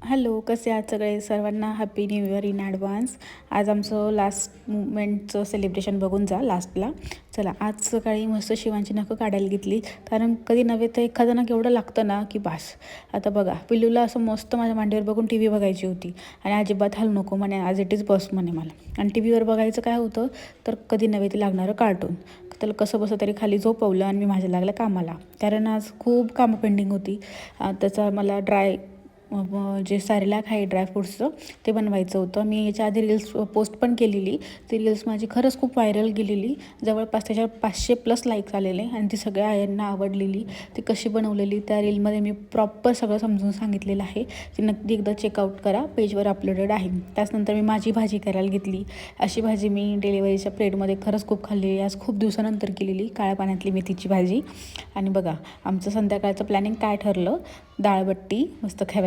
Hello, कसे आहात सगळे? सर्वांना happy new year in advance. आज आमचं लास्ट मुवमेंटचं सेलिब्रेशन बघून जा लास्टला. चला, आज सकाळी मस्त शिवांची नखं काढायला घेतली, कारण कधी नव्हे तर एखादं केवढं लागतं ना की बास. आता बघा, पिल्लूला असं मस्त माझ्या मांडीवर बघून टी व्ही बघायची होती आणि अजिबात हलू नको म्हणे, आज इट इज बस म्हणे मला. आणि टी व्हीवर बघायचं काय होतं तर कधी नव्हे ते लागणारं कार्टून. त्याला कसं बसं तरी खाली झोपवलं आणि मी माझ्या लागल्या कामाला, कारण आज खूप कामं पेंडिंग होती. त्याचा मला जे सॅरेलॅक आहे ड्रायफ्रूट्सचं ते बनवायचं होतं. मी याच्या आधी रील्स पोस्ट पण केलेली. ती रील्स माझी खरंच खूप व्हायरल गेलेली. जवळपास त्याच्यावर 500+ लाईक्स आलेले आणि ती सगळ्या आयांना आवडलेली. ती कशी बनवलेली त्या रीलमध्ये मी प्रॉपर सगळं समजून सांगितलेलं आहे. ती नक्की एकदा चेकआउट करा, पेजवर अपलोडेड आहे. त्याचनंतर मी माझी भाजी करायला घेतली. अशी भाजी मी डिलिव्हरीच्या प्लेटमध्ये खरंच खूप खाल्लेली, आज खूप दिवसानंतर केलेली काळ्या पाण्यातली मेथीची भाजी. आणि बघा, आमचं संध्याकाळचं प्लॅनिंग काय ठरलं, डाळबट्टी मस्त